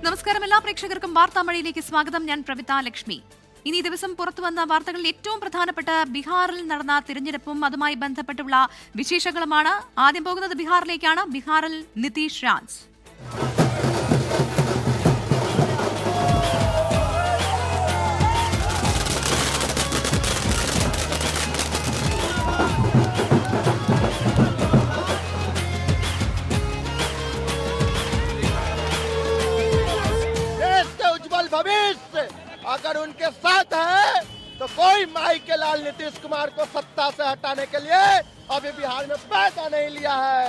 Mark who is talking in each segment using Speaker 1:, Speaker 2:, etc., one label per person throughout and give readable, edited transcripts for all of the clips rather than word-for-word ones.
Speaker 1: നമസ്കാരം എല്ലാ പ്രേക്ഷകർക്കും വാർത്താമഴയിലേക്ക് സ്വാഗതം. ഞാൻ പ്രവിത ലക്ഷ്മി. ഇനി ദിവസം പുറത്തുവന്ന വാർത്തകളിൽ ഏറ്റവും പ്രധാനപ്പെട്ട ബീഹാറിൽ നടന്ന തിരഞ്ഞെടുപ്പും അതുമായി ബന്ധപ്പെട്ടുള്ള വിശേഷങ്ങളുമാണ്. ആദ്യം പോകുന്നത് ബീഹാറിലേക്കാണ്. ബീഹാറിൽ നിതീഷ് രാജ്
Speaker 2: अगर उनके साथ है तो कोई माई के लाल नीतीश कुमार को सत्ता से हटाने के लिए अभी बिहार में पैसा नहीं लिया है।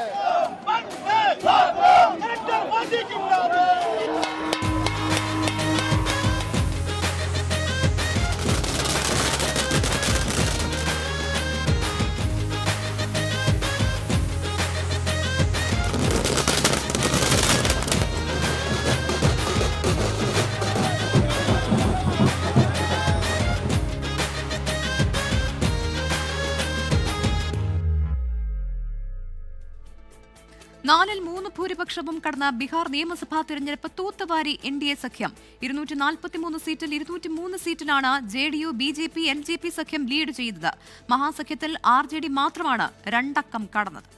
Speaker 1: നാലിൽ 3 ഭൂരിപക്ഷവും കടന്ന ബീഹാർ നിയമസഭാ തിരഞ്ഞെടുപ്പ് തൂത്തുവാരി NDA സഖ്യം. 243 സീറ്റിൽ 203 സീറ്റിലാണ് JDU, BJP, LJP സഖ്യം ലീഡ് ചെയ്തത്. മഹാസഖ്യത്തിൽ RJD മാത്രമാണ് 2 അക്കം കടന്നത്.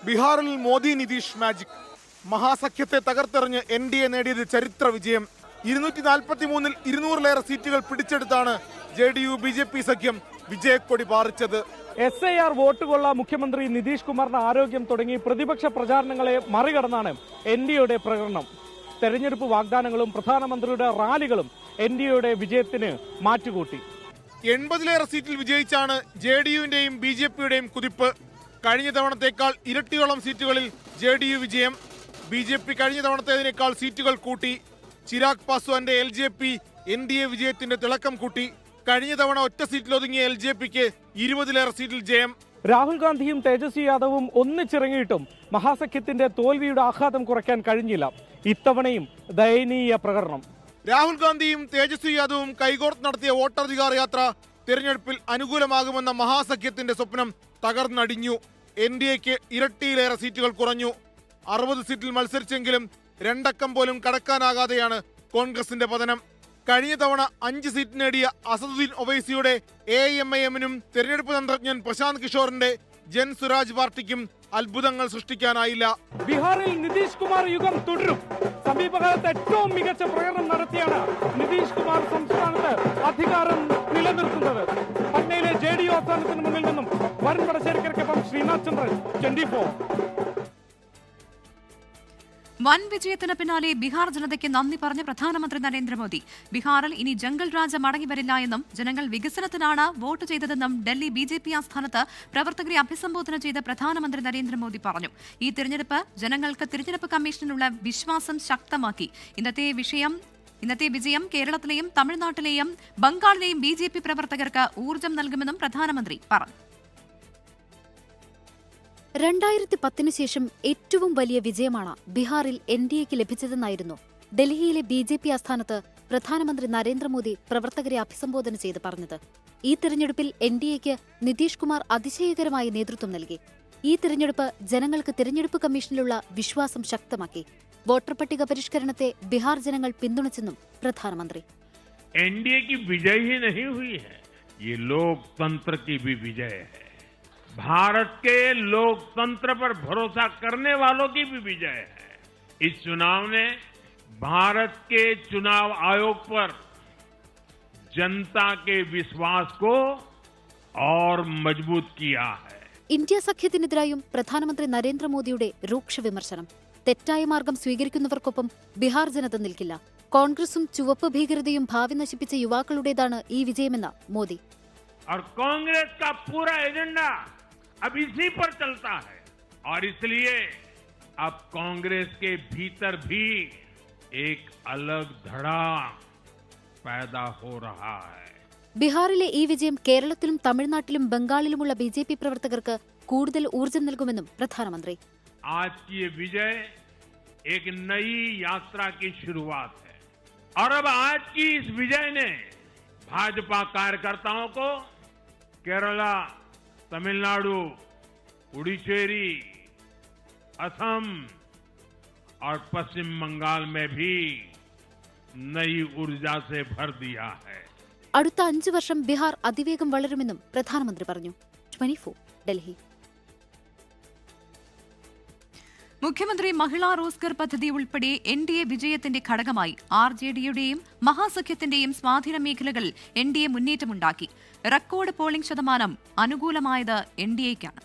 Speaker 3: ബീഹാറിൽ മോദി നിതീഷ് മാജിക്. മഹാസഖ്യത്തെ തകർത്തെറിഞ്ഞ് NDA നേടിയത് ചരിത്ര വിജയം. 243-ൽ 200-ലേറെ സീറ്റുകൾ പിടിച്ചെടുത്താണ് JDU, BJP സഖ്യം വിജയക്കൊടി പാറിച്ചത്.
Speaker 4: SIR വോട്ടുകൊള്ള മുഖ്യമന്ത്രി നിതീഷ് കുമാറിന്റെ ആരോഗ്യം തുടങ്ങി പ്രതിപക്ഷ പ്രചാരണങ്ങളെ മറികടന്നാണ് NDAയുടെ പ്രകടനം. തെരഞ്ഞെടുപ്പ് വാഗ്ദാനങ്ങളും പ്രധാനമന്ത്രിയുടെ റാലികളും NDAയുടെ വിജയത്തിന് മാറ്റുകൂട്ടി.
Speaker 3: 80-ലേറെ സീറ്റിൽ വിജയിച്ചാണ് JDUവിന്റെയും BJPയുടെയും കുതിപ്പ്. കഴിഞ്ഞ തവണത്തേക്കാൾ ഇരട്ടിയോളം സീറ്റുകളിൽ JDU വിജയം. BJP കഴിഞ്ഞ തവണത്തേതിനേക്കാൾ സീറ്റുകൾ കൂട്ടി. ചിരാഗ് പാസ്വാന്റെ LJP NDA വിജയത്തിന്റെ തിളക്കം കൂട്ടി. കഴിഞ്ഞ തവണ ഒറ്റ സീറ്റിലൊതുങ്ങിയ LJPക്ക് 20-ലേറെ സീറ്റിൽ ജയം.
Speaker 4: രാഹുൽ ഗാന്ധിയും തേജസ്വി യാദവും ഒന്നിച്ചിറങ്ങിയിട്ടും മഹാസഖ്യത്തിന്റെ തോൽവിയുടെ ആഘാതം കുറയ്ക്കാൻ കഴിഞ്ഞില്ല. ഇത്തവണയും ദയനീയ പ്രകടനം.
Speaker 3: രാഹുൽ ഗാന്ധിയും തേജസ്വി യാദവും കൈകോർത്ത് നടത്തിയ വോട്ടധികാർ യാത്ര തിരഞ്ഞെടുപ്പിൽ അനുകൂലമാകുമെന്ന മഹാസഖ്യത്തിന്റെ സ്വപ്നം തകർന്നടിഞ്ഞു. NDAക്ക് ഇരട്ടിയിലേറെ സീറ്റുകൾ കുറഞ്ഞു. 60 സീറ്റിൽ മത്സരിച്ചെങ്കിലും 2 അക്കം പോലും കടക്കാനാകാതെയാണ് കോൺഗ്രസിന്റെ പതനം. കഴിഞ്ഞ തവണ 5 സീറ്റ് നേടിയ അസദുദ്ദീൻ ഒവൈസിയുടെ AIMIMനും തെരഞ്ഞെടുപ്പ് തന്ത്രജ്ഞൻ പ്രശാന്ത് കിഷോറിന്റെ ജൻ സുരാജ് പാർട്ടിക്കും അത്ഭുതങ്ങൾ സൃഷ്ടിക്കാനായില്ല.
Speaker 4: ബീഹാറിൽ നിതീഷ് കുമാർ യുഗം തുടരും. സമീപകാലത്ത് ഏറ്റവും മികച്ച പ്രകടനം നടത്തിയാണ് നിതീഷ് കുമാർ സംസ്ഥാനത്ത് അധികാരം നിലനിർത്തുന്നത്. പട്നയിലെ JDU ആസ്ഥാനത്തിന് മുന്നിൽ നിന്നും വരുൺ വടശ്ശേരിക്കൊപ്പം ശ്രീനാഥ് ചന്ദ്രൻ, 24.
Speaker 1: വൻ വിജയത്തിന് പിന്നാലെ ബീഹാർ ജനതയ്ക്ക് നന്ദി പറഞ്ഞ പ്രധാനമന്ത്രി നരേന്ദ്രമോദി. ബീഹാറിൽ ഇനി ജംഗൽ രാജ് മടങ്ങിവരില്ല എന്നും ജനങ്ങൾ വികസനത്തിനാണ് വോട്ട് ചെയ്തതെന്നും ഡൽഹി BJP ആസ്ഥാനത്ത് പ്രവർത്തകരെ അഭിസംബോധന ചെയ്ത പ്രധാനമന്ത്രി നരേന്ദ്രമോദി പറഞ്ഞു. ഈ തിരഞ്ഞെടുപ്പ് ജനങ്ങൾക്ക് തിരഞ്ഞെടുപ്പ് കമ്മീഷനിലുള്ള വിശ്വാസം ശക്തമാക്കി. ഇന്നത്തെ വിജയം കേരളത്തിലെയും തമിഴ്നാട്ടിലെയും ബംഗാളിലെയും BJP പ്രവർത്തകർക്ക് ഊർജ്ജം നൽകുമെന്നും പ്രധാനമന്ത്രി പറഞ്ഞു.
Speaker 5: 2010 ശേഷം ഏറ്റവും വലിയ വിജയമാണ് ബീഹാറിൽ NDAക്ക് ലഭിച്ചതെന്നായിരുന്നു ഡൽഹിയിലെ BJP ആസ്ഥാനത്ത് പ്രധാനമന്ത്രി നരേന്ദ്രമോദി പ്രവർത്തകരെ അഭിസംബോധന ചെയ്ത് പറഞ്ഞത്. ഈ തിരഞ്ഞെടുപ്പിൽ NDAക്ക് നിതീഷ് കുമാർ അതിശയകരമായ നേതൃത്വം നൽകി. ഈ തിരഞ്ഞെടുപ്പ് ജനങ്ങൾക്ക് തിരഞ്ഞെടുപ്പ് കമ്മീഷനിലുള്ള വിശ്വാസം ശക്തമാക്കി. വോട്ടർ പട്ടിക പരിഷ്കരണത്തെ ബീഹാർ ജനങ്ങൾ പിന്തുണച്ചെന്നും പ്രധാനമന്ത്രി.
Speaker 6: NDA की विजय ही नहीं हुई है, ये लोकतंत्र की भी विजय है. भारत के लोकतंत्र पर भरोसा करने वालों की भी विजय है. इस चुनाव ने भारत के चुनाव आयोग पर जनता के विश्वास को और मजबूत किया है.
Speaker 5: ഇന്ത്യ സഖ്യത്തിനെതിരായും പ്രധാനമന്ത്രി നരേന്ദ്രമോദിയുടെ രൂക്ഷ വിമർശനം. തെറ്റായ മാർഗം സ്വീകരിക്കുന്നവർക്കൊപ്പം ബീഹാർ ജനത നിൽക്കില്ല. കോൺഗ്രസും ചുവപ്പ് ഭീകരതയും ഭാവി നശിപ്പിച്ച യുവാക്കളുടേതാണ് ഈ വിജയമെന്ന് മോദി.
Speaker 6: और कांग्रेस का पूरा एजेंडा अब इसी पर चलता है और इसलिए अब कांग्रेस के भीतर भी एक अलग धड़ा पैदा हो रहा है.
Speaker 5: ബീഹാറിലെ ഈ വിജയം കേരളത്തിലും തമിഴ്നാട്ടിലും ബംഗാളിലുമുള്ള BJP പ്രവർത്തകർക്ക് കൂടുതൽ ഊർജ്ജം നൽകുമെന്നും പ്രധാനമന്ത്രി.
Speaker 6: आज की ये विजय एक नई यात्रा की शुरुआत है और अब आज की इस विजय ने भाजपा कार्यकर्ताओं को केरला, तमिलनाडु, पुडुचेरी, असम और पश्चिम बंगाल में भी नई ऊर्जा से भर दिया है.
Speaker 5: അടുത്ത 5 വർഷം ബീഹാർ അതിവേഗം വളരുമെന്നും പ്രധാനമന്ത്രി പറഞ്ഞു. 24 ഡൽഹി.
Speaker 1: മുഖ്യമന്ത്രി മഹിളാ റോസ്ഗർ പദ്ധതി ഉൾപ്പെടെ NDA വിജയത്തിന്റെ ഘടകമായി RJDയുടെയും മഹാസഖ്യത്തിന്റെയും സ്വാധീന മേഖലകളിൽ NDA മുന്നേറ്റമുണ്ടാക്കി. റെക്കോർഡ് പോളിംഗ് ശതമാനം അനുകൂലമായത് NDAയ്ക്കാണ്.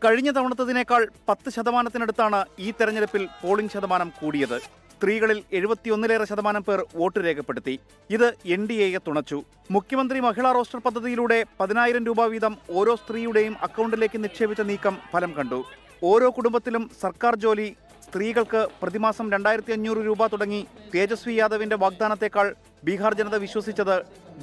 Speaker 7: കഴിഞ്ഞ തവണത്തതിനേക്കാൾ 10% ഈ തെരഞ്ഞെടുപ്പിൽ പോളിംഗ് ശതമാനം കൂടിയത്. സ്ത്രീകളിൽ 71% പേർ വോട്ട് രേഖപ്പെടുത്തി. ഇത് NDAയെ തുണച്ചു. മുഖ്യമന്ത്രി മഹിളാ റോസ്റ്റർ പദ്ധതിയിലൂടെ 10,000 രൂപ വീതം ഓരോ സ്ത്രീയുടെയും അക്കൗണ്ടിലേക്ക് നിക്ഷേപിച്ച നീക്കം ഫലം കണ്ടു. ഓരോ കുടുംബത്തിലും സർക്കാർ ജോലി, സ്ത്രീകൾക്ക് പ്രതിമാസം 2,500 രൂപ തുടങ്ങി തേജസ്വി യാദവിന്റെ വാഗ്ദാനത്തെക്കാൾ ബീഹാർ ജനത വിശ്വസിച്ചത്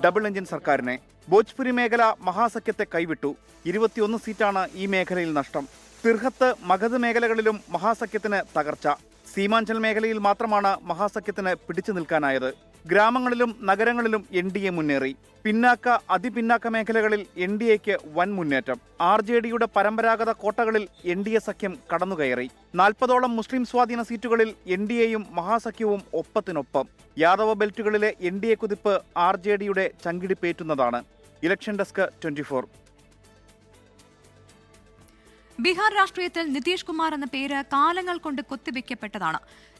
Speaker 7: ഡബിൾ എഞ്ചിൻ സർക്കാരിനെ. ഭോജ്പുരി മേഖല മഹാസഖ്യത്തെ കൈവിട്ടു. 21 സീറ്റാണ് ഈ മേഖലയിൽ നഷ്ടം. തിർഹത്ത്, മഗധ് മേഖലകളിലും മഹാസഖ്യത്തിന് തകർച്ച. സീമാഞ്ചൽ മേഖലയിൽ മാത്രമാണ് മഹാസഖ്യത്തിന് പിടിച്ചു നിൽക്കാനായത്. ഗ്രാമങ്ങളിലും നഗരങ്ങളിലും NDA മുന്നേറി. പിന്നാക്ക, അതിപിന്നാക്ക മേഖലകളിൽ NDAയ്ക്ക് വൻ മുന്നേറ്റം. RJDയുടെ പരമ്പരാഗത കോട്ടകളിൽ NDA സഖ്യം കടന്നുകയറി. 40ഓളം മുസ്ലിം സ്വാധീന സീറ്റുകളിൽ NDAയും മഹാസഖ്യവും ഒപ്പത്തിനൊപ്പം. യാദവ ബെൽറ്റുകളിലെ NDA കുതിപ്പ് RJDയുടെ ചങ്കിടിപ്പേറ്റുന്നതാണ്. Election desk 24.
Speaker 1: ബീഹാർ രാഷ്ട്രീയത്തിൽ നിതീഷ് കുമാർ എന്ന പേര് കാലങ്ങൾ കൊണ്ട് കൊത്തിവെക്കപ്പെട്ടതാണ്.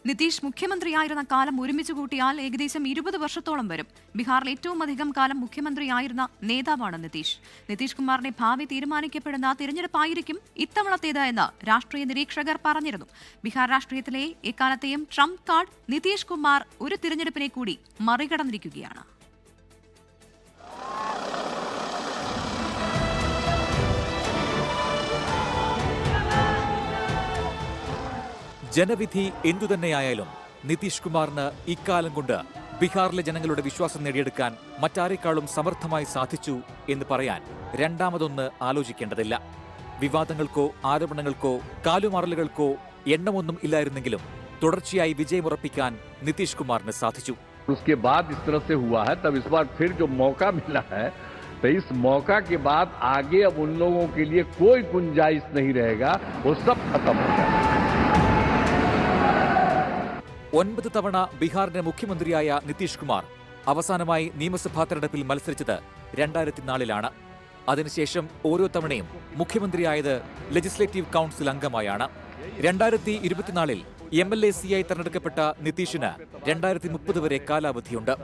Speaker 1: നിതീഷ് മുഖ്യമന്ത്രിയായിരുന്ന കാലം ഒരുമിച്ച് കൂട്ടിയാൽ ഏകദേശം 20 വർഷത്തോളം വരും. ബീഹാറിൽ ഏറ്റവും അധികം കാലം മുഖ്യമന്ത്രിയായിരുന്ന നേതാവാണ് നിതീഷ്. നിതീഷ് കുമാറിന്റെ ഭാവി തീരുമാനിക്കപ്പെടുന്ന തിരഞ്ഞെടുപ്പായിരിക്കും ഇത്തവണത്തേത് എന്ന് രാഷ്ട്രീയ നിരീക്ഷകർ പറഞ്ഞിരുന്നു. ബീഹാർ രാഷ്ട്രീയത്തിലെ എക്കാലത്തെയും ട്രംപ് കാർഡ് നിതീഷ് കുമാർ ഒരു തിരഞ്ഞെടുപ്പിനെ കൂടി മറികടന്നിരിക്കുകയാണ്.
Speaker 8: ജനവിധി എന്തുതന്നെയായാലും നിതീഷ് കുമാറിന് ഇക്കാലം കൊണ്ട് ബീഹാറിലെ ജനങ്ങളുടെ വിശ്വാസം നേടിയെടുക്കാൻ മറ്റാരെക്കാളും സമർത്ഥമായി സാധിച്ചു എന്ന് പറയാൻ രണ്ടാമതൊന്ന് ആലോചിക്കേണ്ടതില്ല. വിവാദങ്ങൾക്കോ ആരോപണങ്ങൾക്കോ കാലുമാറലുകൾക്കോ എണ്ണമൊന്നും ഇല്ലായിരുന്നെങ്കിലും തുടർച്ചയായി വിജയമുറപ്പിക്കാൻ നിതീഷ് കുമാറിന് സാധിച്ചു.
Speaker 9: उसके बाद इस तरह से हुआ है, तब इस बार फिर जो मौका मिला है, तो इस मौका के बाद आगे अब उन लोगों के लिए कोई गुंजाइश नहीं रहेगा, वो सब खत्म हो जाएगा.
Speaker 8: 9 തവണ ബീഹാറിന്റെ മുഖ്യമന്ത്രിയായ നിതീഷ് കുമാർ അവസാനമായി നിയമസഭാ തെരഞ്ഞെടുപ്പിൽ മത്സരിച്ചത് 2004-ലാണ്. അതിനുശേഷം ഓരോ തവണയും മുഖ്യമന്ത്രിയായത് ലെജിസ്ലേറ്റീവ് കൗൺസിൽ അംഗമായാണ്. 2024-ൽ MLA-ആയി തെരഞ്ഞെടുക്കപ്പെട്ട നിതീഷിന് 2030 വരെ കാലാവധിയുണ്ട്.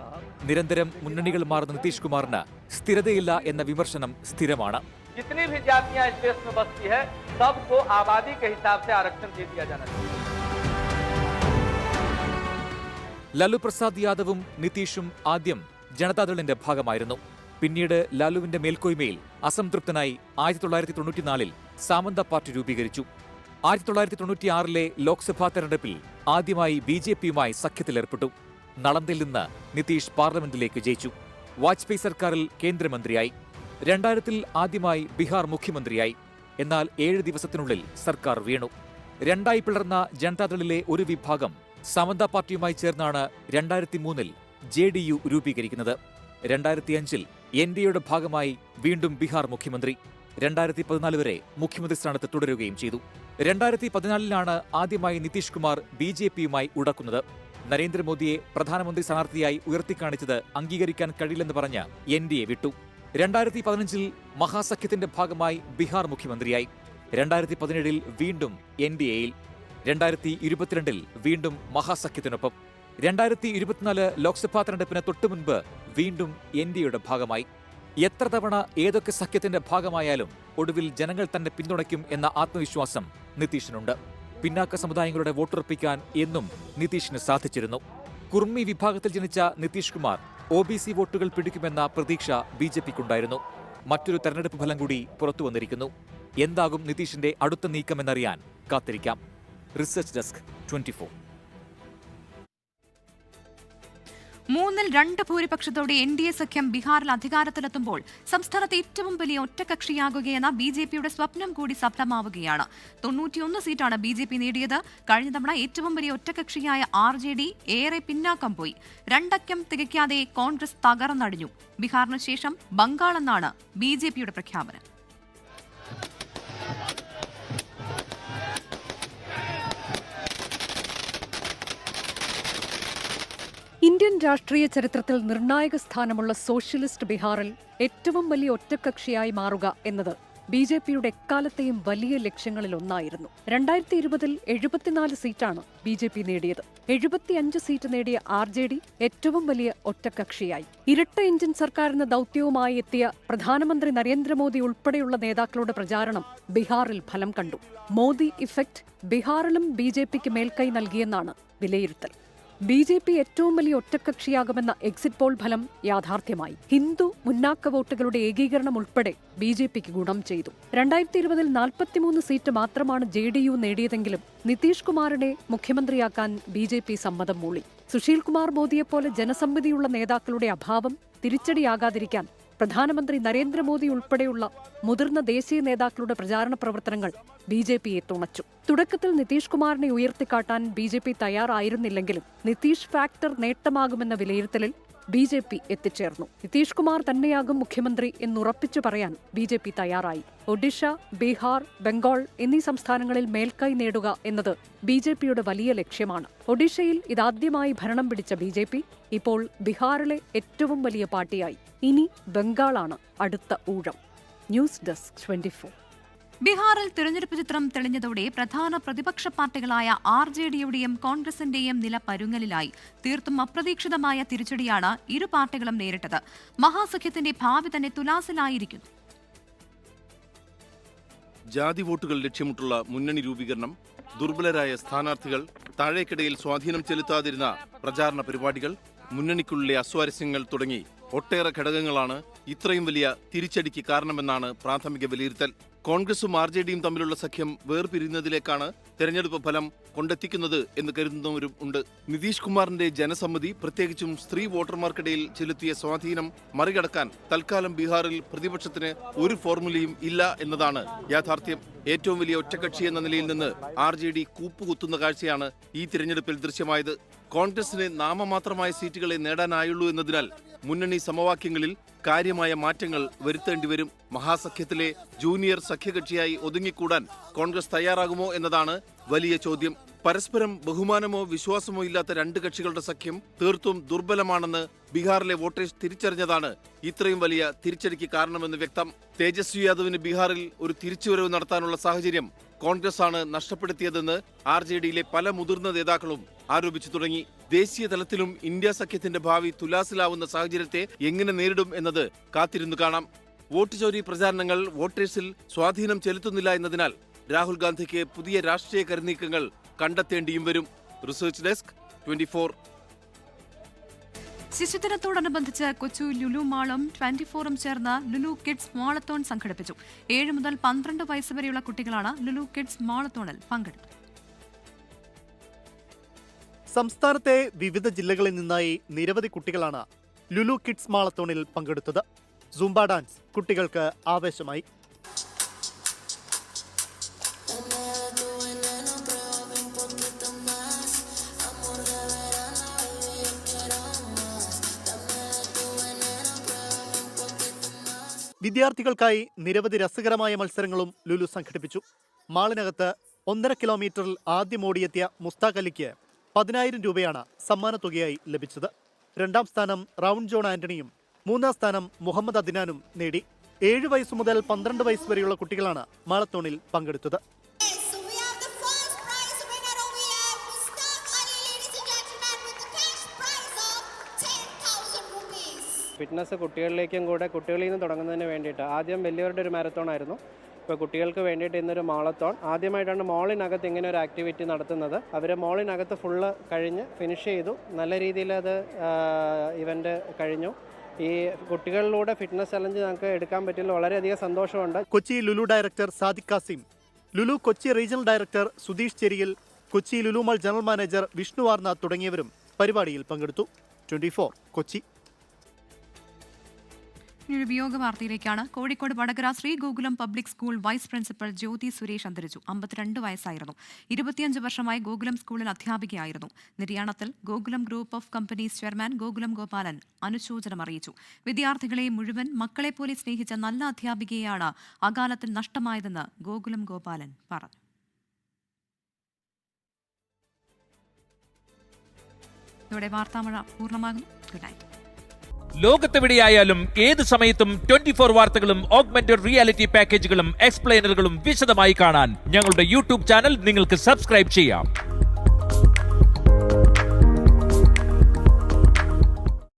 Speaker 8: നിരന്തരം മുന്നണികൾ മാറുന്ന നിതീഷ് കുമാറിന് സ്ഥിരതയില്ല എന്ന വിമർശനം സ്ഥിരമാണ്.
Speaker 10: जितनी भी जातियां इस देश में बसती है, सबको आबादी के हिसाब से आरक्षण दे दिया जाना चाहिए.
Speaker 8: ലാലു പ്രസാദ് യാദവും നിതീഷും ആദ്യം ജനതാദളിന്റെ ഭാഗമായിരുന്നു. പിന്നീട് ലാലുവിന്റെ മേൽക്കോയ്മയിൽ അസംതൃപ്തനായി 1994-ൽ സാമന്ത പാർട്ടി രൂപീകരിച്ചു. 1996-ലെ ലോക്സഭാ തെരഞ്ഞെടുപ്പിൽ ആദ്യമായി BJPയുമായി സഖ്യത്തിലേർപ്പെട്ടു. നളന്ദയിൽ നിന്ന് നിതീഷ് പാർലമെന്റിലേക്ക് ജയിച്ചു. വാജ്പേയി സർക്കാരിൽ കേന്ദ്രമന്ത്രിയായി. 2000-ൽ ആദ്യമായി ബീഹാർ മുഖ്യമന്ത്രിയായി. എന്നാൽ 7 ദിവസത്തിനുള്ളിൽ സർക്കാർ വീണു. രണ്ടായി പിളർന്ന ജനതാദളിലെ ഒരു വിഭാഗം സമന്ത പാർട്ടിയുമായി ചേർന്നാണ് 2003-ൽ JDU രൂപീകരിക്കുന്നത്. 2005-ൽ NDAയുടെ ഭാഗമായി വീണ്ടും ബീഹാർ മുഖ്യമന്ത്രി. 2014 വരെ മുഖ്യമന്ത്രി സ്ഥാനത്ത് തുടരുകയും ചെയ്തു. 2014-ലാണ് ആദ്യമായി നിതീഷ് കുമാർ BJPയുമായി ഉടക്കുന്നത്. നരേന്ദ്രമോദിയെ പ്രധാനമന്ത്രി സ്ഥാനാർത്ഥിയായി ഉയർത്തിക്കാണിച്ചത് അംഗീകരിക്കാൻ കഴിയില്ലെന്ന് പറഞ്ഞ് NDA വിട്ടു. 2015-ൽ മഹാസഖ്യത്തിന്റെ ഭാഗമായി ബീഹാർ മുഖ്യമന്ത്രിയായി. 2017-ൽ വീണ്ടും NDAയിൽ. 2022-ൽ വീണ്ടും മഹാസഖ്യത്തിനൊപ്പം. 2024 ലോക്സഭാ തെരഞ്ഞെടുപ്പിന് തൊട്ടുമുൻപ് വീണ്ടും NDAയുടെ ഭാഗമായി. എത്ര തവണ ഏതൊക്കെ സഖ്യത്തിന്റെ ഭാഗമായാലും ഒടുവിൽ ജനങ്ങൾ തന്നെ പിന്തുണയ്ക്കും എന്ന ആത്മവിശ്വാസം നിതീഷിനുണ്ട്. പിന്നാക്ക സമുദായങ്ങളുടെ വോട്ടുറപ്പിക്കാൻ എന്നും നിതീഷിന് സാധിച്ചിരുന്നു. കുർമി വിഭാഗത്തിൽ ജനിച്ച നിതീഷ് കുമാർ OBC വോട്ടുകൾ പിടിക്കുമെന്ന പ്രതീക്ഷ BJPക്കുണ്ടായിരുന്നു. മറ്റൊരു തെരഞ്ഞെടുപ്പ് ഫലം കൂടി പുറത്തുവന്നിരിക്കുന്നു. എന്താകും നിതീഷിന്റെ അടുത്ത നീക്കമെന്നറിയാൻ കാത്തിരിക്കാം. Research desk 24.
Speaker 1: 3-2 ഭൂരിപക്ഷത്തോടെ NDA സഖ്യം ബീഹാറിൽ അധികാരത്തിലെത്തുമ്പോൾ സംസ്ഥാനത്തെ ഏറ്റവും വലിയ ഒറ്റകക്ഷിയാകുകയെന്ന BJPയുടെ സ്വപ്നം കൂടി സഫലമാവുകയാണ്. 91 സീറ്റാണ് BJP നേടിയത്. കഴിഞ്ഞ തവണ ഏറ്റവും വലിയ ഒറ്റകക്ഷിയായ RJD ഏറെ പിന്നാക്കം പോയി. 2 അക്കം തികയ്ക്കാതെ കോൺഗ്രസ് തകർന്നടിഞ്ഞു. ബീഹാറിന് ശേഷം ബംഗാളെന്നാണ് BJPയുടെ പ്രഖ്യാപനം.
Speaker 11: ഇന്ത്യൻ രാഷ്ട്രീയ ചരിത്രത്തിൽ നിർണായക സ്ഥാനമുള്ള സോഷ്യലിസ്റ്റ് ബീഹാറിൽ ഏറ്റവും വലിയ ഒറ്റക്കക്ഷിയായി മാറുക എന്നത് BJPയുടെ എക്കാലത്തെയും വലിയ ലക്ഷ്യങ്ങളിലൊന്നായിരുന്നു. 2020-ൽ 74 സീറ്റാണ് BJP നേടിയത്. 75 സീറ്റ് നേടിയ RJD ഏറ്റവും വലിയ ഒറ്റക്കക്ഷിയായി. ഇരട്ട എഞ്ചിൻ സർക്കാരിന് ദൌത്യവുമായി എത്തിയ പ്രധാനമന്ത്രി നരേന്ദ്രമോദി ഉൾപ്പെടെയുള്ള നേതാക്കളുടെ പ്രചാരണം ബീഹാറിൽ ഫലം കണ്ടു. മോദി ഇഫക്റ്റ് ബീഹാറിലും BJPക്ക് മേൽക്കൈ നൽകിയെന്നാണ് വിലയിരുത്തൽ. BJP ഏറ്റവും വലിയ ഒറ്റക്കക്ഷിയാകുമെന്ന എക്സിറ്റ് പോൾ ഫലം യാഥാർത്ഥ്യമായി. ഹിന്ദു മുന്നാക്ക വോട്ടുകളുടെ ഏകീകരണം ഉൾപ്പെടെ BJPക്ക് ഗുണം ചെയ്തു. 2020-ൽ 43 സീറ്റ് മാത്രമാണ് JDU നേടിയതെങ്കിലും നിതീഷ് കുമാറിനെ മുഖ്യമന്ത്രിയാക്കാൻ BJP സമ്മതം മൂളി. സുശീൽ കുമാർ മോദിയെപ്പോലെ ജനസമ്മതിയുള്ള നേതാക്കളുടെ അഭാവം തിരിച്ചടിയാകാതിരിക്കാൻ പ്രധാനമന്ത്രി നരേന്ദ്രമോദി ഉൾപ്പെടെയുള്ള മുതിർന്ന ദേശീയ നേതാക്കളുടെ പ്രചാരണ പ്രവർത്തനങ്ങൾ BJPയെ തുണച്ചു. തുടക്കത്തിൽ നിതീഷ് കുമാറിനെ ഉയർത്തിക്കാട്ടാൻ BJP തയ്യാറായിരുന്നില്ലെങ്കിലും നിതീഷ് ഫാക്ടർ നേട്ടമാകുമെന്ന വിലയിരുത്തലിൽ BJP എത്തിച്ചേർന്നു. നിതീഷ് കുമാർ തന്നെയാകും മുഖ്യമന്ത്രി എന്നുറപ്പിച്ചു പറയാൻ BJP തയ്യാറായി. ഒഡീഷ, ബീഹാർ, ബംഗാൾ എന്നീ സംസ്ഥാനങ്ങളിൽ മേൽക്കൈ നേടുക എന്നത് BJPയുടെ വലിയ ലക്ഷ്യമാണ്. ഒഡീഷയിൽ ഇതാദ്യമായി ഭരണം പിടിച്ച BJP ഇപ്പോൾ ബീഹാറിലെ ഏറ്റവും വലിയ പാർട്ടിയായി. ഇനി ബംഗാളാണ് അടുത്ത ഊഴം. News desk 24.
Speaker 1: ബീഹാറിൽ തിരഞ്ഞെടുപ്പ് ചിത്രം തെളിഞ്ഞതോടെ പ്രധാന പ്രതിപക്ഷ പാർട്ടികളായ RJDയുടെയും കോൺഗ്രസിന്റെയും നില പരുങ്ങലിലായി. തീർത്തും അപ്രതീക്ഷിതമായ തിരിച്ചടിയാണ് ഇരു പാർട്ടികളും നേരിട്ടത്. മഹാസഖ്യത്തിന്റെ ഭാവി തന്നെ തുലാസിലായിരിക്കുന്നു.
Speaker 12: ജാതി വോട്ടുകൾ ലക്ഷ്യമിട്ടുള്ള മുന്നണി രൂപീകരണം, ദുർബലരായ സ്ഥാനാർത്ഥികൾ, താഴേക്കിടയിൽ സ്വാധീനം ചെലുത്താതിരുന്ന പ്രചാരണ പരിപാടികൾ, മുന്നണിക്കുള്ളിലെ അസ്വാരസ്യങ്ങൾ തുടങ്ങി ഒട്ടേറെ ഘടകങ്ങളാണ് ഇത്രയും വലിയ തിരിച്ചടിക്ക് കാരണമെന്നാണ് പ്രാഥമിക വിലയിരുത്തൽ. കോൺഗ്രസും RJDയും തമ്മിലുള്ള സഖ്യം വേർപിരിയുന്നതിലേക്കാണ് തെരഞ്ഞെടുപ്പ് ഫലം കൊണ്ടെത്തിക്കുന്നത് എന്ന് കരുതുന്നവരും ഉണ്ട്. നിതീഷ് കുമാറിന്റെ ജനസമ്മതി, പ്രത്യേകിച്ചും സ്ത്രീ വോട്ടർമാർക്കിടയിൽ ചെലുത്തിയ സ്വാധീനം മറികടക്കാൻ തൽക്കാലം ബീഹാറിൽ പ്രതിപക്ഷത്തിന് ഒരു ഫോർമുലയും ഇല്ല എന്നതാണ് യാഥാർത്ഥ്യം. ഏറ്റവും വലിയ ഒറ്റക്കക്ഷി എന്ന നിലയിൽ നിന്ന് RJD കൂപ്പുകുത്തുന്ന കാഴ്ചയാണ് ഈ തിരഞ്ഞെടുപ്പിൽ ദൃശ്യമായത്. കോൺഗ്രസിന് നാമമാത്രമായ സീറ്റുകളെ നേടാനായുള്ളൂ എന്നതിനാൽ മുന്നണി സമവാക്യങ്ങളിൽ കാര്യമായ മാറ്റങ്ങൾ വരുത്തേണ്ടിവരും. മഹാസഖ്യത്തിലെ ജൂനിയർ സഖ്യകക്ഷിയായി ഒതുങ്ങിക്കൂടാൻ കോൺഗ്രസ് തയ്യാറാകുമോ എന്നതാണ് വലിയ ചോദ്യം. പരസ്പരം ബഹുമാനമോ വിശ്വാസമോ ഇല്ലാത്ത രണ്ട് കക്ഷികളുടെ സഖ്യം തീർത്തും ദുർബലമാണെന്ന് ബീഹാറിലെ വോട്ടേഴ്സ് തിരിച്ചറിഞ്ഞതാണ് ഇത്രയും വലിയ തിരിച്ചടിക്ക് കാരണമെന്ന് വ്യക്തം. തേജസ്വി യാദവിന് ബീഹാറിൽ ഒരു തിരിച്ചുവരവ് നടത്താനുള്ള സാഹചര്യം കോൺഗ്രസ് ആണ് നഷ്ടപ്പെടുത്തിയതെന്ന് RJDയിലെ പല മുതിർന്ന നേതാക്കളും ആരോപിച്ചു തുടങ്ങി. ദേശീയ തലത്തിലും ഇന്ത്യ സഖ്യത്തിന്റെ ഭാവി തുലാസിലാവുന്ന സാഹചര്യത്തെ എങ്ങനെ നേരിടും എന്നത് കാത്തിരുന്നു കാണാം. വോട്ട് ചോരി പ്രചാരണങ്ങൾ വോട്ടേഴ്സിൽ സ്വാധീനം ചെലുത്തുന്നില്ല എന്നതിനാൽ രാഹുൽ ഗാന്ധിക്ക് പുതിയ രാഷ്ട്രീയ കരുനീക്കങ്ങൾ കണ്ടെത്തേണ്ടിയും വരും. Research desk 24.
Speaker 1: ശിശുദിനത്തോടനുബന്ധിച്ച് കൊച്ചി ലുലു മാളും 24ഉം ചേർന്ന് ലുലു കിഡ്സ് മാളത്തോൺ സംഘടിപ്പിച്ചു. 7 മുതൽ 12 വയസ്സ് വരെയുള്ള കുട്ടികളാണ് ലുലു കിഡ്സ് മാളത്തോണിൽ പങ്കെടുത്തത്.
Speaker 13: സംസ്ഥാനത്തെ വിവിധ ജില്ലകളിൽ നിന്നായി നിരവധി കുട്ടികളാണ് ലുലു കിഡ്സ് മാളത്തോണിൽ പങ്കെടുത്തത്. സുംബ ഡാൻസ് കുട്ടികൾക്ക് ആവേശമായി. വിദ്യാർത്ഥികൾക്കായി നിരവധി രസകരമായ മത്സരങ്ങളും ലുലു സംഘടിപ്പിച്ചു. മാളിനകത്ത് 1.5 കിലോമീറ്ററിൽ ആദ്യം ഓടിയെത്തിയ മുസ്താഖ് അലിക്ക് 10,000 രൂപയാണ് സമ്മാനത്തുകയായി ലഭിച്ചത്. 2ാം സ്ഥാനം റൗണ്ട് ജോൺ ആന്റണിയും 3ാം സ്ഥാനം മുഹമ്മദ് അദ്നാനും നേടി. 7 വയസ്സ് മുതൽ 12 വയസ്സ് വരെയുള്ള കുട്ടികളാണ് മാളത്തോണിൽ പങ്കെടുത്തത്.
Speaker 14: ഫിറ്റ്നസ് കുട്ടികളിലേക്കും കൂടെ കുട്ടികളിൽ നിന്ന് തുടങ്ങുന്നതിന് വേണ്ടിയിട്ട് ആദ്യം വലിയവരുടെ ഒരു മാരത്തോൺ ആയിരുന്നു. ഇപ്പോൾ കുട്ടികൾക്ക് വേണ്ടിയിട്ട് ഇന്നൊരു മാളത്തോൺ. ആദ്യമായിട്ടാണ് മോളിനകത്ത് ഇങ്ങനെ ഒരു ആക്ടിവിറ്റി നടത്തുന്നത്. അവർ മോളിനകത്ത് ഫുള്ള് കഴിഞ്ഞ് ഫിനിഷ് ചെയ്തു. നല്ല രീതിയിൽ അത് ഇവൻ്റ് കഴിഞ്ഞു. ഈ കുട്ടികളിലൂടെ ഫിറ്റ്നസ് ചലഞ്ച് നമുക്ക് എടുക്കാൻ പറ്റില്ല. വളരെയധികം സന്തോഷമുണ്ട്.
Speaker 13: Kochi Lulu director Sadiq Kasim, Lulu Kochi regional director Sudheesh Cheriyil, Kochi Lulu mall general manager Vishnu Arnath തുടങ്ങിയവരും പരിപാടിയിൽ പങ്കെടുത്തു. 24 കൊച്ചി.
Speaker 1: ഇനിയൊരു വിയോഗ വാർത്തയിലേക്കാണ്. Kozhikode Vadakara Sree Gokulam public school vice principal Jyothi Suresh അന്തരിച്ചു. 52 വയസ്സായിരുന്നു. 25 വർഷമായി ഗോകുലം സ്കൂളിൽ അധ്യാപികയായിരുന്നു. നിര്യാണത്തിൽ Gokulam group of companies chairman Gokulam Gopalan അനുശോചനം അറിയിച്ചു. വിദ്യാർത്ഥികളെ മുഴുവൻ മക്കളെപ്പോലെ സ്നേഹിച്ച നല്ല അധ്യാപികയെയാണ് അകാലത്തിൽ നഷ്ടമായതെന്ന് ഗോകുലം ഗോപാലൻ പറഞ്ഞു. ഇതോടെ വാർത്താമഴ പൂർണ്ണമാകുന്നു. Good night.
Speaker 15: ലോകത്തെവിടെയായാലും ഏത് സമയത്തും 24 വാർത്തകളും ഓഗ്മെന്റഡ് റിയാലിറ്റി പാക്കേജുകളും എക്സ്പ്ലെയിനറുകളും വിശദമായി കാണാൻ ഞങ്ങളുടെ യൂട്യൂബ് ചാനൽ നിങ്ങൾക്ക് സബ്സ്ക്രൈബ് ചെയ്യാം.